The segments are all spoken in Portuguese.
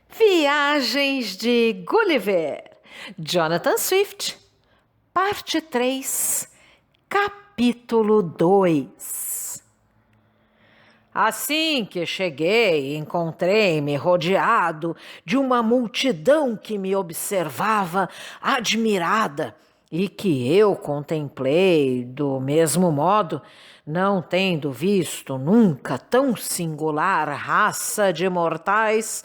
Viagens de Gulliver, Jonathan Swift, parte 3, capítulo 2. Assim que cheguei, encontrei-me rodeado de uma multidão que me observava admirada e que eu contemplei do mesmo modo, não tendo visto nunca tão singular raça de mortais,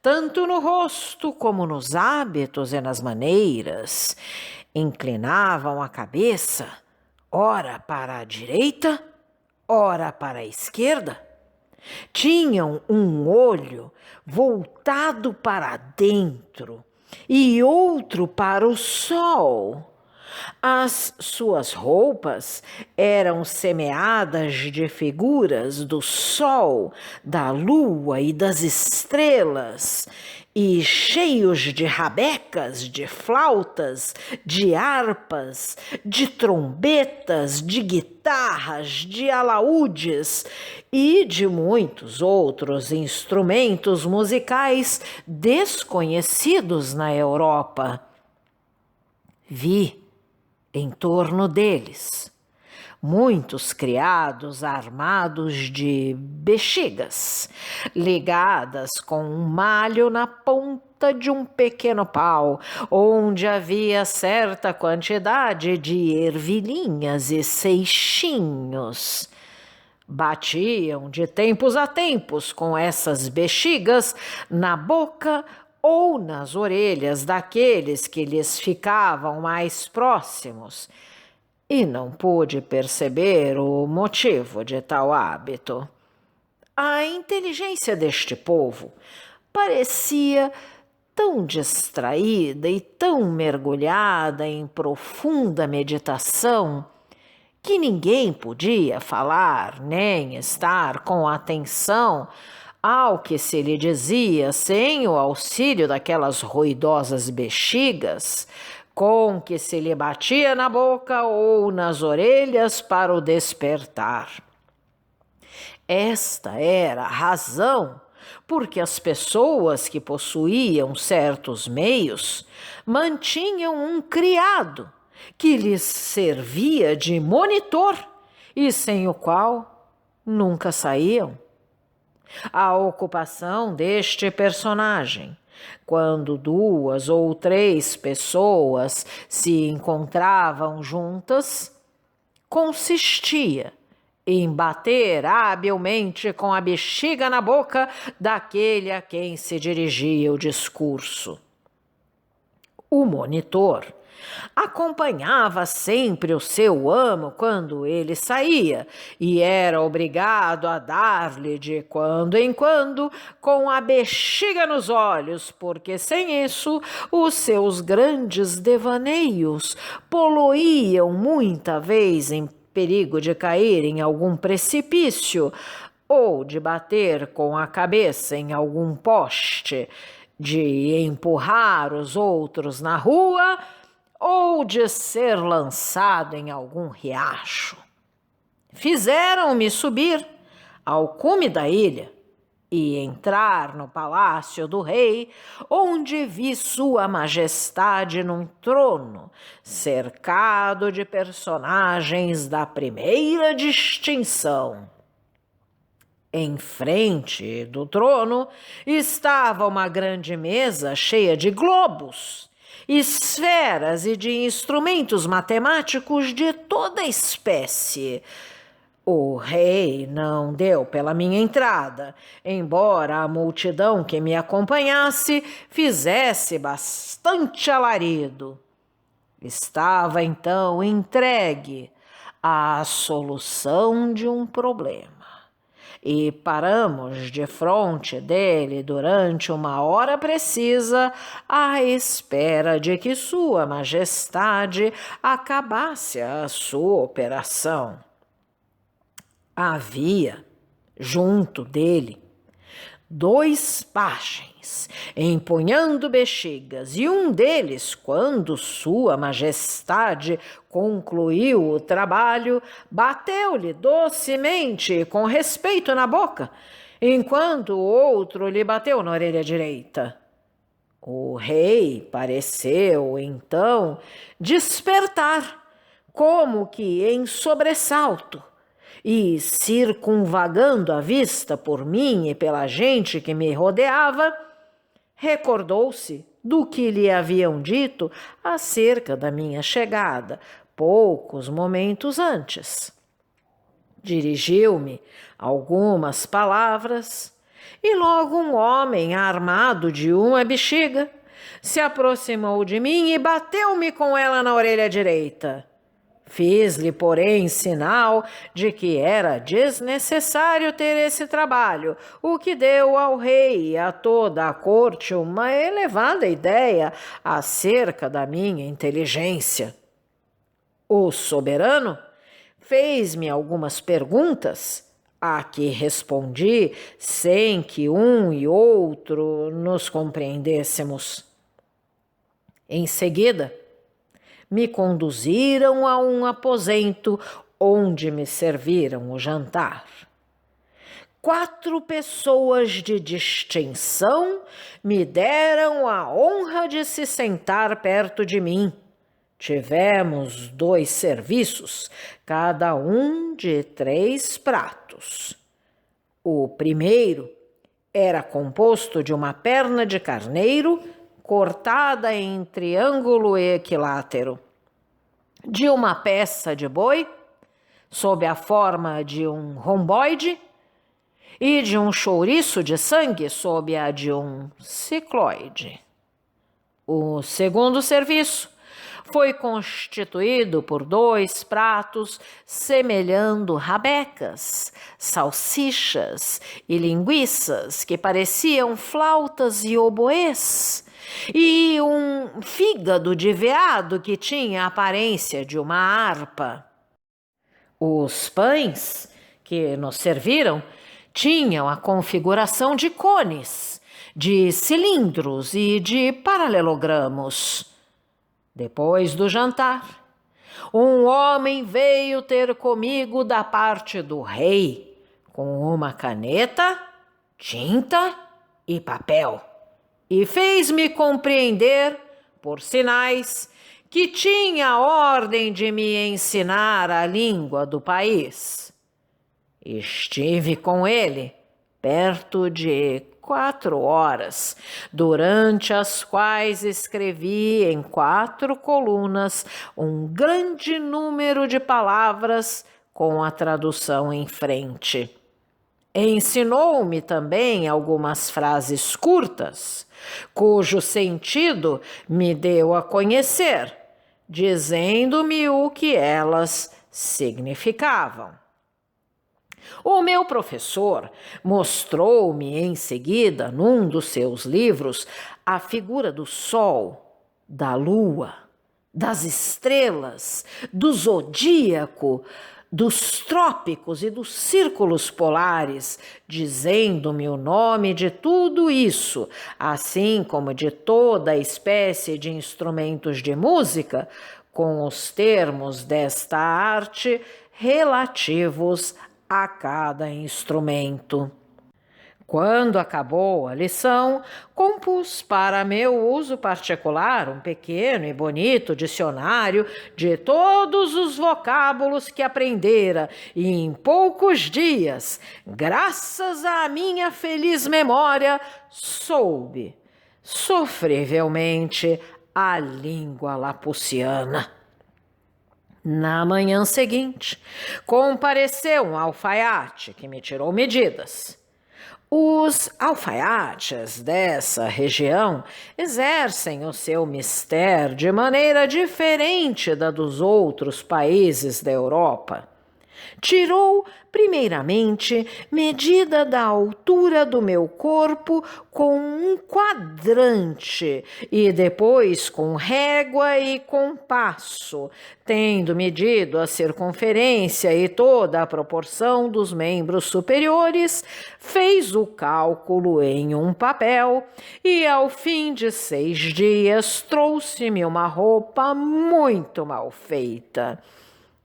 tanto no rosto como nos hábitos e nas maneiras. Inclinavam a cabeça, ora para a direita, ora para a esquerda. Tinham um olho voltado para dentro e outro para o sol. As suas roupas eram semeadas de figuras do sol, da lua e das estrelas, e cheios de rabecas, de flautas, de harpas, de trombetas, de guitarras, de alaúdes e de muitos outros instrumentos musicais desconhecidos na Europa. Vi em torno deles muitos criados armados de bexigas, ligadas com um malho na ponta de um pequeno pau, onde havia certa quantidade de ervilhinhas e seixinhos. Batiam de tempos a tempos com essas bexigas na boca ou nas orelhas daqueles que lhes ficavam mais próximos, e não pude perceber o motivo de tal hábito. A inteligência deste povo parecia tão distraída e tão mergulhada em profunda meditação que ninguém podia falar nem estar com atenção ao que se lhe dizia sem o auxílio daquelas ruidosas bexigas com que se lhe batia na boca ou nas orelhas para o despertar. Esta era a razão porque as pessoas que possuíam certos meios mantinham um criado que lhes servia de monitor e sem o qual nunca saíam. A ocupação deste personagem, quando 2 ou 3 pessoas se encontravam juntas, consistia em bater habilmente com a bexiga na boca daquele a quem se dirigia o discurso. O monitor acompanhava sempre o seu amo quando ele saía e era obrigado a dar-lhe de quando em quando com a bexiga nos olhos, porque sem isso os seus grandes devaneios poluíam muita vez em perigo de cair em algum precipício ou de bater com a cabeça em algum poste, de empurrar os outros na rua ou de ser lançado em algum riacho. Fizeram-me subir ao cume da ilha e entrar no palácio do rei, onde vi sua majestade num trono, cercado de personagens da primeira distinção. Em frente do trono estava uma grande mesa cheia de globos, esferas e de instrumentos matemáticos de toda espécie. O rei não deu pela minha entrada, embora a multidão que me acompanhasse fizesse bastante alarido. Estava então entregue à solução de um problema. E paramos de frente dele durante 1 hora precisa, à espera de que Sua Majestade acabasse a sua operação. Havia, junto dele, 2 pajens, empunhando bexigas, e um deles, quando Sua Majestade concluiu o trabalho, bateu-lhe docemente e com respeito na boca, enquanto o outro lhe bateu na orelha direita. O rei pareceu, então, despertar, como que em sobressalto, e, circunvagando a vista por mim e pela gente que me rodeava, recordou-se do que lhe haviam dito acerca da minha chegada, poucos momentos antes. Dirigiu-me algumas palavras e logo um homem armado de uma bexiga se aproximou de mim e bateu-me com ela na orelha direita. Fiz-lhe, porém, sinal de que era desnecessário ter esse trabalho, o que deu ao rei e a toda a corte uma elevada ideia acerca da minha inteligência. O soberano fez-me algumas perguntas, a que respondi sem que um e outro nos compreendêssemos. Em seguida, me conduziram a um aposento onde me serviram o jantar. 4 pessoas de distinção me deram a honra de se sentar perto de mim. Tivemos 2 serviços, cada um de 3 pratos. O primeiro era composto de uma perna de carneiro cortada em triângulo equilátero, de uma peça de boi, sob a forma de um romboide, e de um chouriço de sangue sob a de um cicloide. O segundo serviço foi constituído por 2 pratos semelhando rabecas, salsichas e linguiças que pareciam flautas e oboés, e um fígado de veado que tinha a aparência de uma harpa. Os pães que nos serviram tinham a configuração de cones, de cilindros e de paralelogramos. Depois do jantar, um homem veio ter comigo da parte do rei, com uma caneta, tinta e papel, e fez-me compreender, por sinais, que tinha ordem de me ensinar a língua do país. Estive com ele perto de 4 horas, durante as quais escrevi em 4 colunas um grande número de palavras com a tradução em frente. Ensinou-me também algumas frases curtas, cujo sentido me deu a conhecer, dizendo-me o que elas significavam. O meu professor mostrou-me em seguida, num dos seus livros, a figura do sol, da lua, das estrelas, do zodíaco, dos trópicos e dos círculos polares, dizendo-me o nome de tudo isso, assim como de toda espécie de instrumentos de música, com os termos desta arte relativos a cada instrumento. Quando acabou a lição, compus para meu uso particular um pequeno e bonito dicionário de todos os vocábulos que aprendera e em poucos dias, graças à minha feliz memória, soube sofrivelmente a língua lapuciana. Na manhã seguinte, compareceu um alfaiate que me tirou medidas. Os alfaiates dessa região exercem o seu mistério de maneira diferente da dos outros países da Europa. Tirou, primeiramente, medida da altura do meu corpo com um quadrante e depois com régua e compasso, tendo medido a circunferência e toda a proporção dos membros superiores, fez o cálculo em um papel e, ao fim de 6 dias, trouxe-me uma roupa muito mal feita.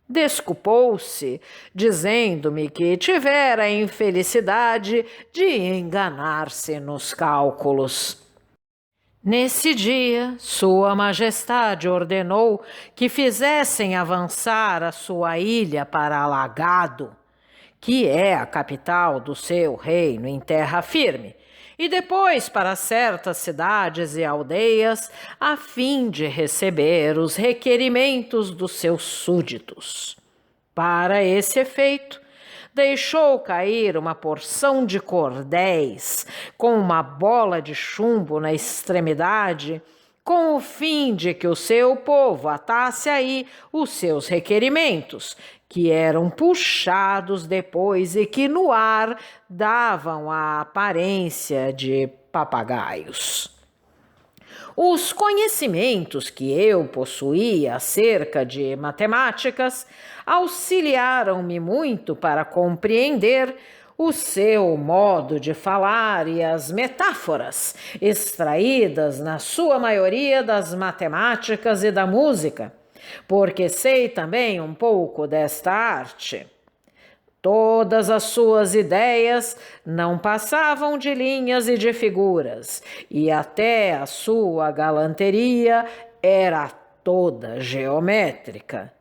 Desculpou-se, dizendo-me que tivera a infelicidade de enganar-se nos cálculos. Nesse dia, Sua Majestade ordenou que fizessem avançar a sua ilha para Alagado, que é a capital do seu reino em terra firme, e depois para certas cidades e aldeias, a fim de receber os requerimentos dos seus súditos. Para esse efeito, deixou cair uma porção de cordéis com uma bola de chumbo na extremidade, com o fim de que o seu povo atasse aí os seus requerimentos, que eram puxados depois e que no ar davam a aparência de papagaios. Os conhecimentos que eu possuía acerca de matemáticas auxiliaram-me muito para compreender o seu modo de falar e as metáforas, extraídas na sua maioria das matemáticas e da música, porque sei também um pouco desta arte. Todas as suas ideias não passavam de linhas e de figuras, e até a sua galanteria era toda geométrica.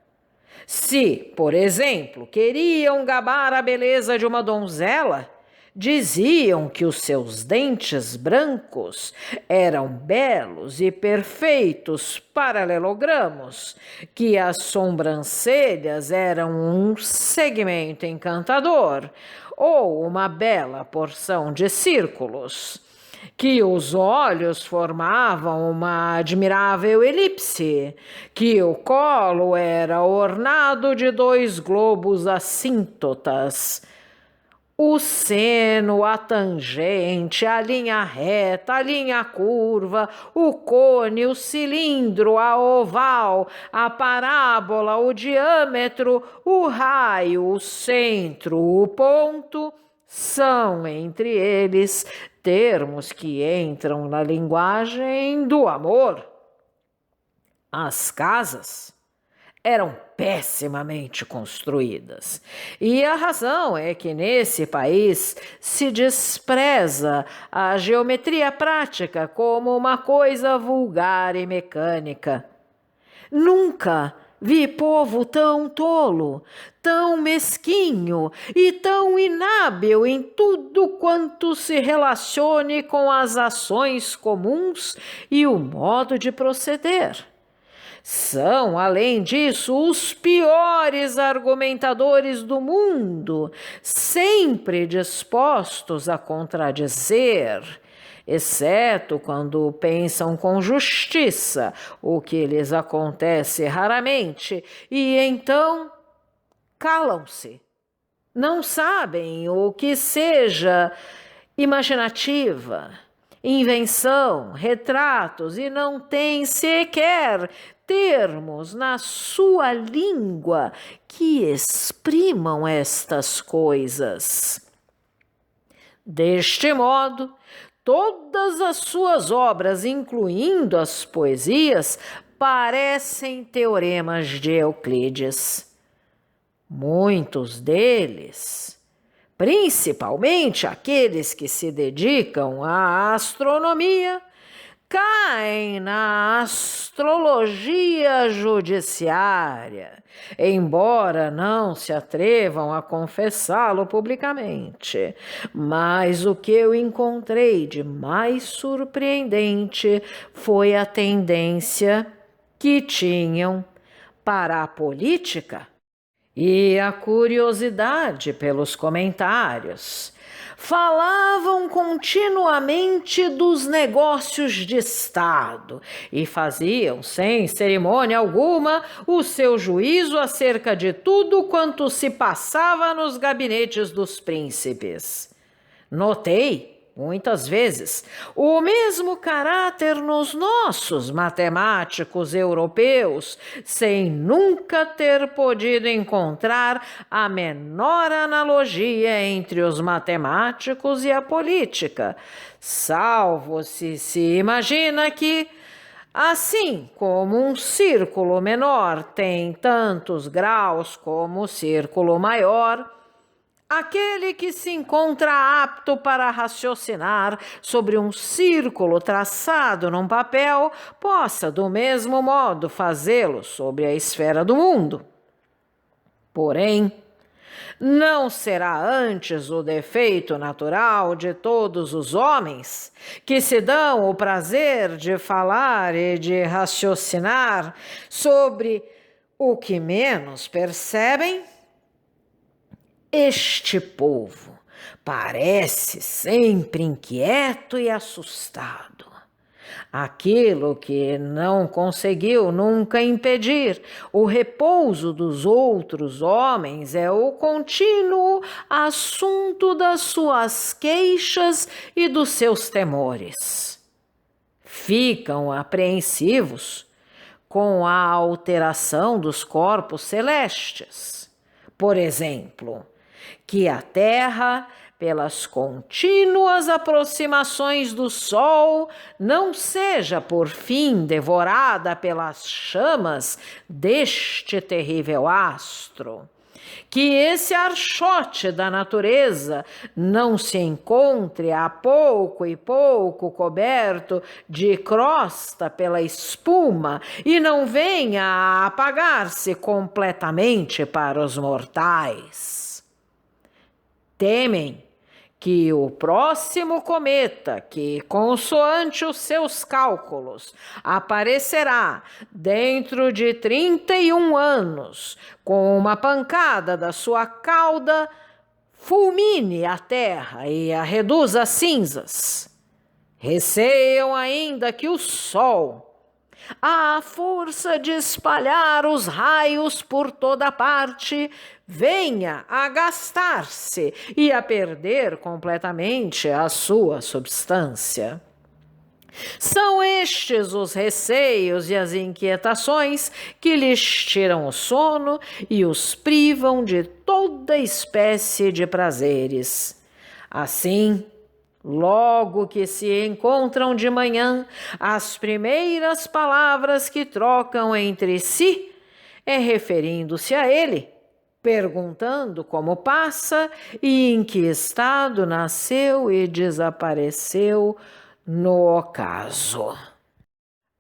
Se, por exemplo, queriam gabar a beleza de uma donzela, diziam que os seus dentes brancos eram belos e perfeitos paralelogramos, que as sobrancelhas eram um segmento encantador ou uma bela porção de círculos, que os olhos formavam uma admirável elipse, que o colo era ornado de 2 globos assíntotas, o seno, a tangente, a linha reta, a linha curva, o cone, o cilindro, a oval, a parábola, o diâmetro, o raio, o centro, o ponto, são, entre eles, termos que entram na linguagem do amor. As casas eram pessimamente construídas. E a razão é que nesse país se despreza a geometria prática como uma coisa vulgar e mecânica. Nunca vi povo tão tolo, tão mesquinho e tão inábil em tudo quanto se relacione com as ações comuns e o modo de proceder. São, além disso, os piores argumentadores do mundo, sempre dispostos a contradizer, exceto quando pensam com justiça, o que lhes acontece raramente, e então calam-se. Não sabem o que seja imaginativa, invenção, retratos, e não têm sequer termos na sua língua que exprimam estas coisas. Deste modo, todas as suas obras, incluindo as poesias, parecem teoremas de Euclides. Muitos deles, principalmente aqueles que se dedicam à astronomia, caem na astrologia judiciária, embora não se atrevam a confessá-lo publicamente. Mas o que eu encontrei de mais surpreendente foi a tendência que tinham para a política e a curiosidade pelos comentários. Falavam continuamente dos negócios de Estado e faziam, sem cerimônia alguma, o seu juízo acerca de tudo quanto se passava nos gabinetes dos príncipes. Notei, muitas vezes, o mesmo caráter nos nossos matemáticos europeus, sem nunca ter podido encontrar a menor analogia entre os matemáticos e a política, salvo se imagina que, assim como um círculo menor tem tantos graus como o círculo maior, Aquele que se encontra apto para raciocinar sobre um círculo traçado num papel, possa do mesmo modo fazê-lo sobre a esfera do mundo. Porém, não será antes o defeito natural de todos os homens, que se dão o prazer de falar e de raciocinar sobre o que menos percebem? Este povo parece sempre inquieto e assustado. Aquilo que não conseguiu nunca impedir o repouso dos outros homens é o contínuo assunto das suas queixas e dos seus temores. Ficam apreensivos com a alteração dos corpos celestes. Por exemplo, que a Terra, pelas contínuas aproximações do Sol, não seja por fim devorada pelas chamas deste terrível astro. Que esse archote da natureza não se encontre a pouco e pouco coberto de crosta pela espuma e não venha a apagar-se completamente para os mortais. Temem que o próximo cometa, que, consoante os seus cálculos, aparecerá dentro de 31 anos, com uma pancada da sua cauda, fulmine a Terra e a reduza a cinzas. Receiam ainda que o Sol, à força de espalhar os raios por toda parte, venha a gastar-se e a perder completamente a sua substância. São estes os receios e as inquietações que lhes tiram o sono e os privam de toda espécie de prazeres. Assim, logo que se encontram de manhã, as primeiras palavras que trocam entre si é referindo-se a ele, perguntando como passa e em que estado nasceu e desapareceu no ocaso.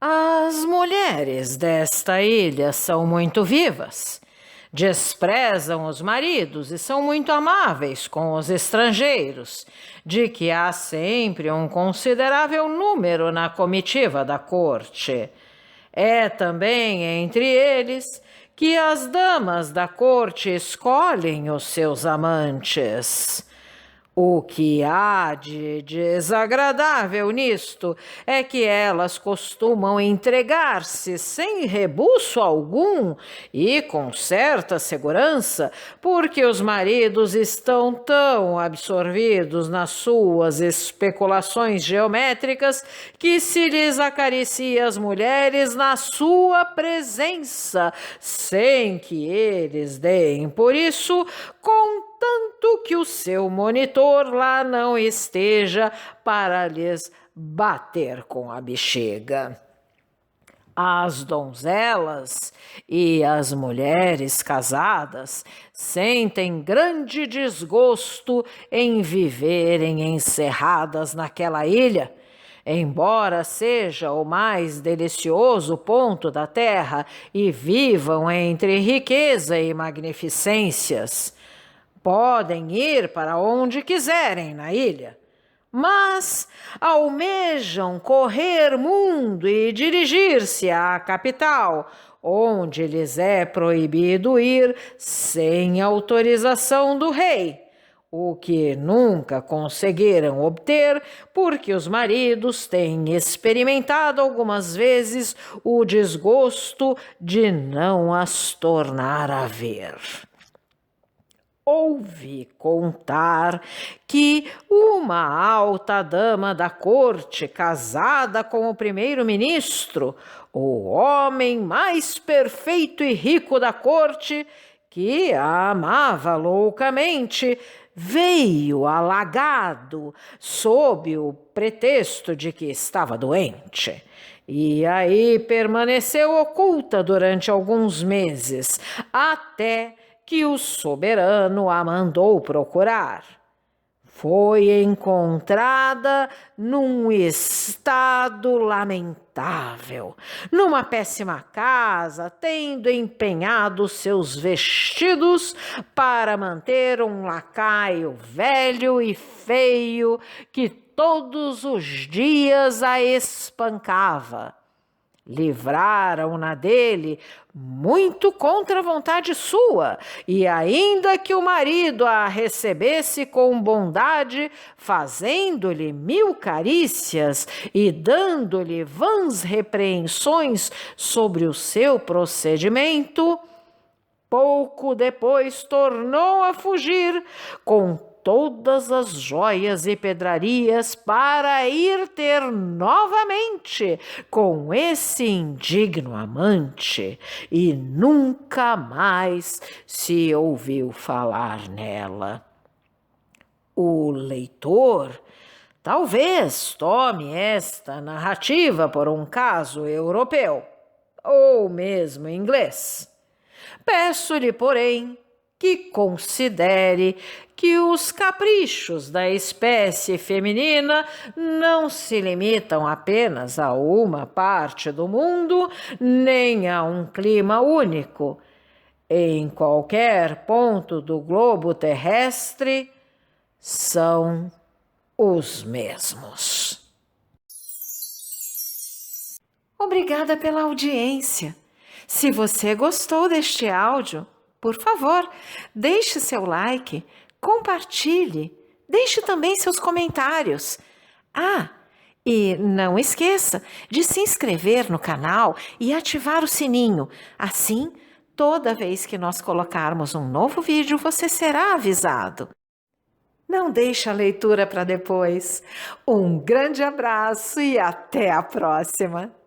As mulheres desta ilha são muito vivas, desprezam os maridos e são muito amáveis com os estrangeiros, de que há sempre um considerável número na comitiva da corte. É também entre eles que as damas da corte escolhem os seus amantes. O que há de desagradável nisto é que elas costumam entregar-se sem rebuço algum e com certa segurança, porque os maridos estão tão absorvidos nas suas especulações geométricas que se lhes acaricia as mulheres na sua presença, sem que eles deem por isso contanto que o seu monitor lá não esteja para lhes bater com a bexiga. As donzelas e as mulheres casadas sentem grande desgosto em viverem encerradas naquela ilha, embora seja o mais delicioso ponto da terra e vivam entre riqueza e magnificências. Podem ir para onde quiserem na ilha, mas almejam correr mundo e dirigir-se à capital, onde lhes é proibido ir sem autorização do rei, o que nunca conseguiram obter, porque os maridos têm experimentado algumas vezes o desgosto de não as tornar a ver. Ouvi contar que uma alta dama da corte, casada com o primeiro-ministro, o homem mais perfeito e rico da corte, que a amava loucamente, veio alagado sob o pretexto de que estava doente. E aí permaneceu oculta durante alguns meses, até que o soberano a mandou procurar. Foi encontrada num estado lamentável, numa péssima casa, tendo empenhado seus vestidos para manter um lacaio velho e feio que todos os dias a espancava. Livraram-na dele muito contra a vontade sua, e ainda que o marido a recebesse com bondade, fazendo-lhe 1000 carícias e dando-lhe vãs repreensões sobre o seu procedimento, pouco depois tornou a fugir com todas as joias e pedrarias para ir ter novamente com esse indigno amante, e nunca mais se ouviu falar nela. O leitor talvez tome esta narrativa por um caso europeu, ou mesmo inglês. Peço-lhe, porém, que considere que os caprichos da espécie feminina não se limitam apenas a uma parte do mundo, nem a um clima único. Em qualquer ponto do globo terrestre, são os mesmos. Obrigada pela audiência. Se você gostou deste áudio, por favor, deixe seu like, compartilhe, deixe também seus comentários. E não esqueça de se inscrever no canal e ativar o sininho. Assim, toda vez que nós colocarmos um novo vídeo, você será avisado. Não deixe a leitura para depois. Um grande abraço e até a próxima!